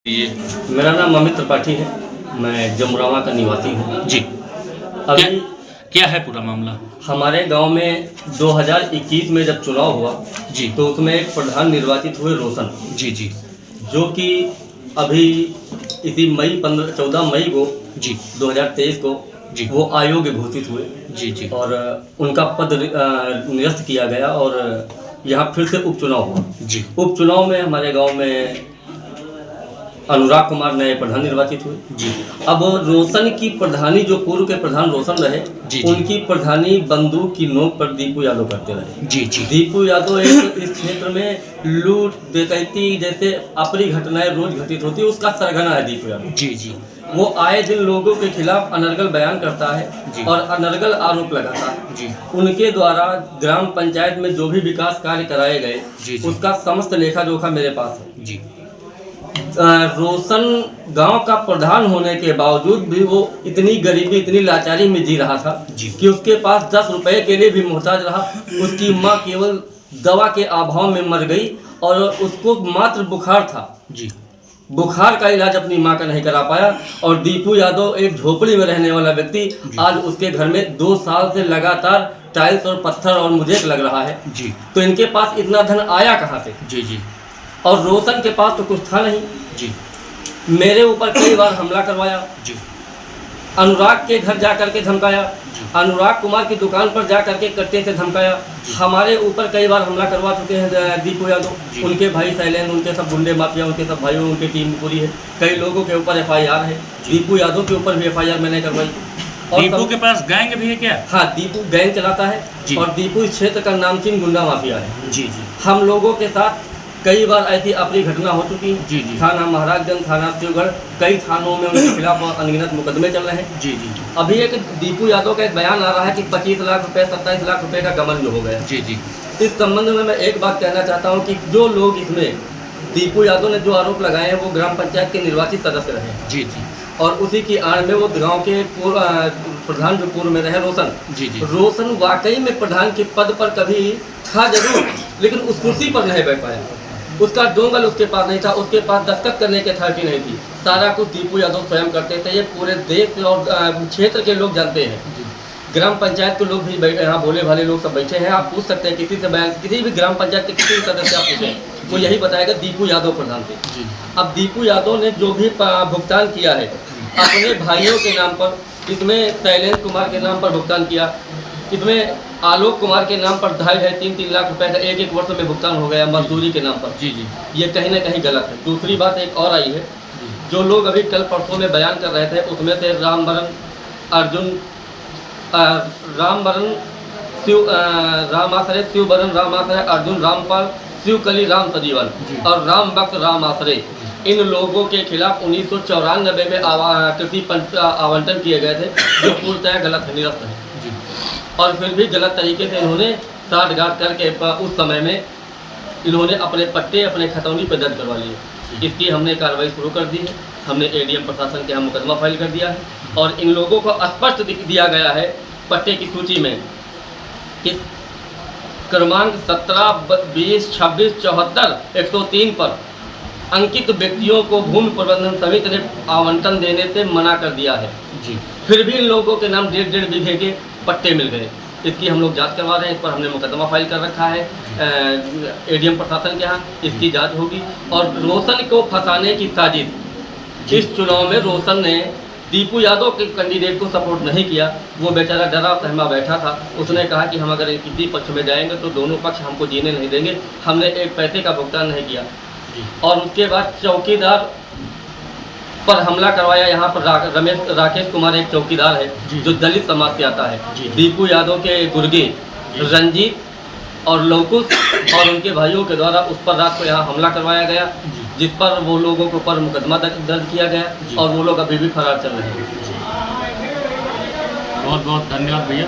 ये मेरा नाम अमित त्रिपाठी है। मैं जमुरावा का निवासी हूँ जी। अभी। क्या है पूरा मामला? हमारे गांव में 2021 में जब चुनाव हुआ जी। तो उसमें एक प्रधान निर्वाचित हुए रोशन जी जी जो कि अभी इसी 14 मई को जी 2023 को जी वो अयोग्य घोषित हुए। जी जी और उनका पद निरस्त किया गया और यहाँ फिर से उपचुनाव हुआ। जी उपचुनाव में हमारे गांव में अनुराग कुमार नए प्रधान निर्वाचित हुए। जी अब रोशन की प्रधानी जो पूर्व के प्रधान रोशन रहे जी उनकी प्रधानी बंदूक की नोक पर दीपू यादव करते रहे। जी जी दीपू यादव एक इस क्षेत्र में लूट डकैती जैसे अप्रिय घटनाएं रोज घटित होती है उसका सरगना है दीपू यादव। जी जी वो आए दिन लोगों के खिलाफ अनर्गल बयान करता है और अनर्गल आरोप लगाता है। जी उनके द्वारा ग्राम पंचायत में जो भी विकास कार्य कराए गए जी उसका समस्त लेखा जोखा मेरे पास है। जी रोशन गांव का प्रधान होने के बावजूद भी वो इतनी गरीबी इतनी लाचारी में जी रहा था कि उसके पास 10 रुपए के लिए भी मोहताज रहा। उसकी माँ केवल दवा के अभाव में मर गई और उसको मात्र बुखार था। जी बुखार का इलाज अपनी माँ का नहीं करा पाया और दीपू यादव एक झोपड़ी में रहने वाला व्यक्ति आज उसके घर में 2 साल से लगातार टाइल्स और पत्थर और मुझे लग रहा है। जी तो इनके पास इतना धन आया कहाँ से? जी जी और रोशन के पास तो कुछ था नहीं। जी मेरे ऊपर कई बार हमला करवाया। जी अनुराग के घर जा करके धमकाया। जी। अनुराग कुमार की दुकान पर जा करके कट्टे से धमकाया। हमारे ऊपर कई बार हमला करवा चुके हैं दीपू यादव। उनके भाई शैलेंद्र उनके सब गुंडे माफिया उनके सब भाइयों उनकी टीम पूरी है। कई लोगों के ऊपर FIR है। दीपू यादव के ऊपर भी FIR मैंने करवाई। और दीपू के पास गैंग भी है क्या? हाँ, दीपू गैंग चलाता है और दीपू इस क्षेत्र का नामचीन गुंडा माफिया है। जी जी हम लोगों के साथ कई बार ऐसी अप्रिय घटना हो चुकी है। जी जी थाना महाराजगंज, थाना शिवगढ़, कई थानों में उनके खिलाफ अनगिनत मुकदमे चल रहे हैं। जी जी अभी एक दीपू यादव का एक बयान आ रहा है कि 25 लाख रुपए 27 लाख रुपए का गबन जो हो गया। जी जी इस संबंध में मैं एक बात कहना चाहता हूं कि जो लोग इसमें दीपू यादव ने जो आरोप लगाए हैं वो ग्राम पंचायत के निर्वाचित सदस्य रहे। जी जी और उसी की आड़ में वो गाँव के प्रधान जो पूर्व में रहे रोशन। जी जी रोशन वाकई में प्रधान के पद पर कभी था जरूर, लेकिन उस कुर्सी पर नहीं बैठ पाया। उसका डोंगल उसके पास नहीं था, उसके पास दस्तखत करने की अथॉरिटी नहीं थी। सारा कुछ दीपू यादव स्वयं करते थे। ये पूरे देश और क्षेत्र के लोग जानते हैं। ग्राम पंचायत के लोग भी बैठे, यहाँ भोले भाले लोग सब बैठे हैं। आप पूछ सकते हैं किसी से, बयान किसी भी ग्राम पंचायत के किसी भी सदस्य आप पूछें वो यही बताएगा दीपू यादव प्रधान थे। अब दीपू यादव ने जो भी भुगतान किया है अपने भाइयों के नाम पर, इसमें शैलेंद्र कुमार के नाम पर भुगतान किया, इसमें आलोक कुमार के नाम पर 2.5-3 लाख रुपए का एक वर्ष में भुगतान हो गया मजदूरी के नाम पर। जी जी ये कहीं ना कहीं गलत है। दूसरी बात एक और आई है, जो लोग अभी कल परसों में बयान कर रहे थे उसमें से रामबरन अर्जुन रामबरन रामाश्रय, शिवबरन रामाश्रय, अर्जुन रामपाल, शिवकली राम सजीवन और राम भक्त राम आश्रय, इन लोगों के खिलाफ 1994 में कृषि आवंटन किए गए थे जो पूर्णतः गलत है, निरस्त है। और फिर भी गलत तरीके से इन्होंने साठगांठ करके उस समय में इन्होंने अपने पट्टे अपने खतौनी पर दर्ज करवा लिए। इसकी हमने कार्रवाई शुरू कर दी है। हमने ADM प्रशासन के यहाँ मुकदमा फाइल कर दिया है और इन लोगों को स्पष्ट दिया गया है पट्टे की सूची में कि क्रमांक 17, 20, 26, 74, 103 पर अंकित व्यक्तियों को भूमि प्रबंधन समिति ने आवंटन देने से मना कर दिया है। जी फिर भी इन लोगों के नाम 1.5 बीघे के पट्टे मिल गए। इसकी हम लोग जांच करवा रहे हैं। इस पर हमने मुकदमा फाइल कर रखा है ADM प्रशासन के यहाँ। इसकी जांच होगी। और रोशन को फंसाने की साजिश, इस चुनाव में रोशन ने दीपू यादव के कैंडिडेट को सपोर्ट नहीं किया। वो बेचारा डरा सहमा बैठा था। उसने कहा कि हम अगर किसी पक्ष में जाएंगे तो दोनों पक्ष हमको जीने नहीं देंगे। हमने एक पैसे का भुगतान नहीं किया। और उसके बाद चौकीदार पर हमला करवाया। यहाँ पर राकेश कुमार एक चौकीदार है जो दलित समाज से आता है। दीपू यादव के गुर्गे रंजीत और लौकुश और उनके भाइयों के द्वारा उस पर रात को यहाँ हमला करवाया गया, जिस पर वो लोगों के ऊपर मुकदमा दर्ज किया गया और वो लोग अभी भी फरार चल रहे हैं। बहुत बहुत धन्यवाद भैया।